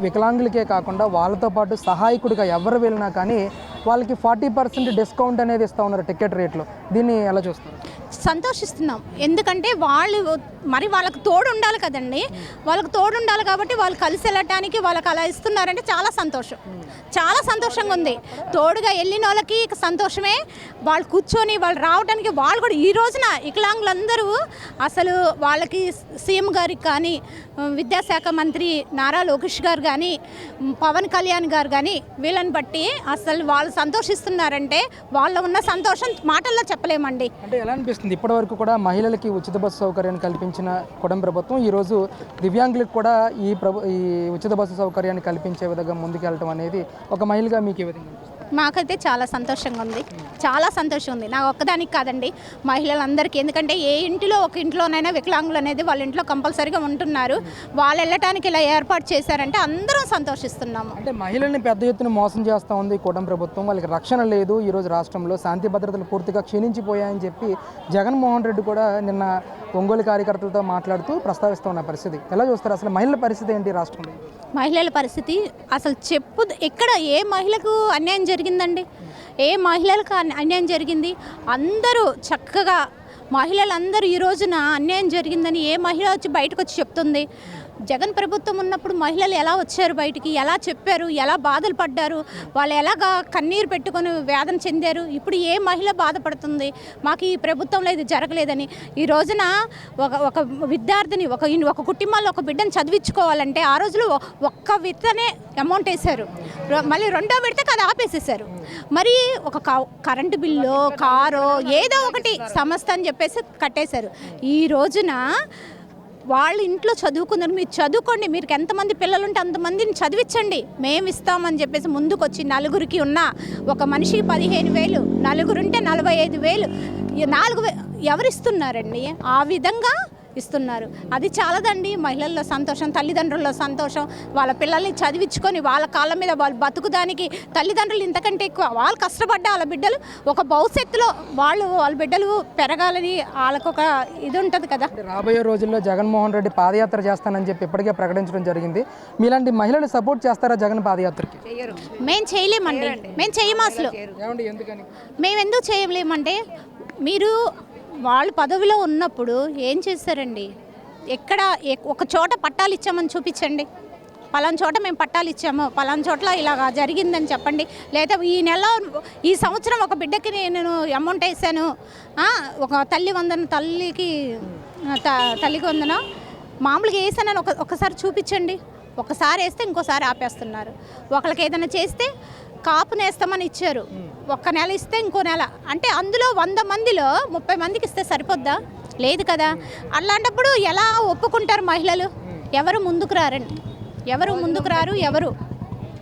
వికలాంగులకే కాకుండా వాళ్ళతో పాటు సహాయకుడిగా ఎవరు వెళ్ళినా కానీ వాళ్ళకి 40% డిస్కౌంట్ అనేది ఇస్తూ ఉన్నారు టికెట్ రేట్లో. దీన్ని ఎలా చూస్తారు? సంతోషిస్తున్నాం. ఎందుకంటే వాళ్ళకి తోడు ఉండాలి కదండి. వాళ్ళకి తోడు ఉండాలి కాబట్టి వాళ్ళు కలిసి వెళ్ళటానికి వాళ్ళకి అలా ఇస్తున్నారంటే చాలా సంతోషం, చాలా సంతోషంగా ఉంది. తోడుగా వెళ్ళిన వాళ్ళకి సంతోషమే, వాళ్ళు కూర్చొని వాళ్ళు రావడానికి వాళ్ళు కూడా ఈ రోజున వికలాంగులందరూ అసలు వాళ్ళకి సీఎం గారికి కానీ, విద్యాశాఖ మంత్రి నారా లోకేష్ గారు కానీ, పవన్ కళ్యాణ్ గారు కానీ వీళ్ళని బట్టి అసలు వాళ్ళు సంతోషిస్తున్నారంటే వాళ్ళ ఉన్న సంతోషం మాటల్లో చెప్పలేమండి. అంటే ఎలా అనిపిస్తుంది? ఇప్పటివరకు కూడా మహిళలకి ఉచిత బస్సు సౌకర్యాన్ని కల్పించిన కూటమి ప్రభుత్వం ఈరోజు దివ్యాంగులకు కూడా ఈ ఉచిత బస్సు సౌకర్యాన్ని కల్పించే విధంగా ముందుకెళ్ళటం అనేది ఒక మహిళగా మీకు ఏ విధంగా అనిపిస్తుంది? మాకైతే చాలా సంతోషంగా ఉంది, చాలా సంతోషం ఉంది. నాకు ఒక్కదానికి కాదండి, మహిళలందరికీ. ఎందుకంటే ఏ ఒక ఇంట్లోనైనా వికలాంగులు అనేది వాళ్ళ ఇంట్లో కంపల్సరీగా ఉంటున్నారు. వాళ్ళు వెళ్ళటానికి ఇలా ఏర్పాటు చేశారంటే అందరం సంతోషిస్తున్నాము. అంటే మహిళల్ని పెద్ద ఎత్తున మోసం చేస్తూ ఉంది కూటమి ప్రభుత్వం. వాళ్ళకి రక్షణ లేదు. ఈరోజు రాష్ట్రంలో శాంతి భద్రతలు పూర్తిగా క్షీణించిపోయాయని చెప్పి జగన్మోహన్ రెడ్డి కూడా నిన్న ఒంగోలు కార్యకర్తలతో మాట్లాడుతూ ప్రస్తావిస్తూ ఉన్న పరిస్థితి ఎలా చూస్తారు? అసలు మహిళల పరిస్థితి ఏంటి రాష్ట్రంలో? మహిళల పరిస్థితి అసలు ఎక్కడ ఏ మహిళకు అన్యాయం జరిగిందండి? ఏ మహిళలకు అన్యాయం జరిగింది? అందరూ చక్కగా మహిళలందరూ ఈ రోజున అన్యాయం జరిగిందని ఏ మహిళ వచ్చి బయటకు వచ్చి చెప్తుంది? జగన్ ప్రభుత్వం ఉన్నప్పుడు మహిళలు ఎలా వచ్చారు బయటికి, ఎలా చెప్పారు, ఎలా బాధలు పడ్డారు, వాళ్ళు ఎలాగా కన్నీరు పెట్టుకొని వేదన చెందారు? ఇప్పుడు ఏ మహిళ బాధపడుతుంది మాకు ఈ ప్రభుత్వంలో ఇది జరగలేదని? ఈ రోజున ఒక విద్యార్థిని ఒక కుటుంబంలో ఒక బిడ్డను చదివించుకోవాలంటే ఆ రోజులో ఒక్క విడతనే అమౌంట్ వేశారు, మళ్ళీ రెండో విడతకి అది ఆపేసేసారు. మరి ఒక కరెంటు బిల్లు, కారో ఏదో ఒకటి సంస్థ అని చెప్పేసి కట్టేశారు. ఈ రోజున వాళ్ళ ఇంట్లో చదువుకున్నారు, మీరు చదువుకోండి, మీరు ఎంతమంది పిల్లలు ఉంటే అంతమందిని చదివించండి, మేము ఇస్తామని చెప్పేసి ముందుకు వచ్చి నలుగురికి ఉన్న ఒక మనిషికి 15,000, నలుగురుంటే 45,000, 4,000 ఎవరిస్తున్నారండి? ఆ విధంగా ఇస్తున్నారు. అది చాలదండి మహిళల్లో సంతోషం, తల్లిదండ్రుల్లో సంతోషం. వాళ్ళ పిల్లల్ని చదివించుకొని వాళ్ళ కాళ్ళ మీద వాళ్ళు బతుకుదానికి తల్లిదండ్రులు ఇంతకంటే ఎక్కువ వాళ్ళు కష్టపడ్డా వాళ్ళ బిడ్డలు ఒక భవిష్యత్తులో వాళ్ళ బిడ్డలు పెరగాలని వాళ్ళకు ఒక ఇది ఉంటుంది కదా. రాబోయే రోజుల్లో జగన్మోహన్ రెడ్డి పాదయాత్ర చేస్తానని చెప్పి ఇప్పటికే ప్రకటించడం జరిగింది. మీలాంటి మహిళలు సపోర్ట్ చేస్తారా జగన్ పాదయాత్రకి? మేము చేయలేమండి, మేము చేయము. అసలు మేము ఎందుకు చేయలేమంటే మీరు వాళ్ళు పదవిలో ఉన్నప్పుడు ఏం చేశారండి? ఎక్కడ ఒక చోట పట్టాలు ఇచ్చామని చూపించండి. పలానా చోట మేము పట్టాలు ఇచ్చాము, పలానా చోట్ల ఇలాగా జరిగిందని చెప్పండి. లేదా ఈ సంవత్సరం ఒక బిడ్డకి నేను అమౌంట్ వేసాను, ఒక తల్లికి వందన మామూలుగా వేసానని ఒకసారి చూపించండి. ఒకసారి వేస్తే ఇంకోసారి ఆపేస్తున్నారు. ఒకరికి ఏదైనా చేస్తే కాపునేస్తామని ఇచ్చారు, ఒక్క నెల ఇస్తే ఇంకో నెల, అంటే అందులో 100 మందిలో 30 మందికి ఇస్తే సరిపోద్దా? లేదు కదా. అలాంటప్పుడు ఎలా ఒప్పుకుంటారు మహిళలు? ఎవరు ముందుకు రారండి, ఎవరు ముందుకు రారు. ఎవరు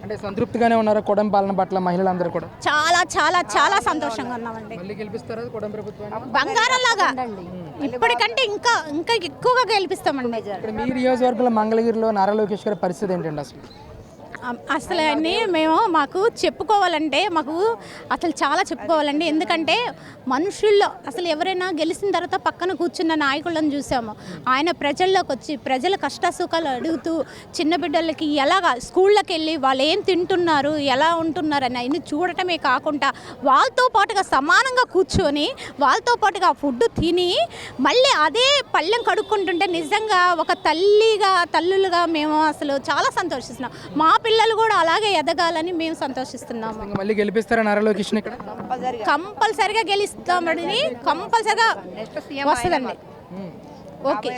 అంటే సంతృప్తిగానే ఉన్నారా కూటమి పాలన పట్ల మహిళలందరూ కూడా? చాలా చాలా చాలా సంతోషంగా ఉన్నామండి. బంగారంలాగా ఇప్పటికంటే ఇంకా ఎక్కువగా గెలిపిస్తామండి. మీ నియోజకవర్గంలో మంగళగిరిలో నారా లోకేష్ గారి పరిస్థితి ఏంటండి అసలు అన్నీ మాకు చెప్పుకోవాలంటే అసలు చాలా చెప్పుకోవాలండి. ఎందుకంటే మనుషుల్లో అసలు ఎవరైనా గెలిచిన తర్వాత పక్కన కూర్చున్న నాయకులను చూసాము. ఆయన ప్రజల్లోకి వచ్చి ప్రజల కష్టసుఖాలు అడుగుతూ చిన్న బిడ్డలకి ఎలాగా స్కూళ్ళకి వెళ్ళి వాళ్ళు ఏం తింటున్నారు, ఎలా ఉంటున్నారు అని అవన్నీ చూడటమే కాకుండా వాళ్ళతో పాటుగా సమానంగా కూర్చొని వాళ్ళతో పాటుగా ఫుడ్ తిని మళ్ళీ అదే పళ్ళెం కడుక్కుంటుంటే నిజంగా ఒక తల్లులుగా మేము అసలు చాలా సంతోషిస్తున్నాం. మా పిల్లలు కూడా అలాగే ఎదగాలని మేము సంతోషిస్తున్నాము. మళ్ళీ గెలిపిస్తారా నారా లోకేష్? కంపల్సరిగా గెలుస్తామని కంపల్సరిగా వస్తుందండి. ఓకే.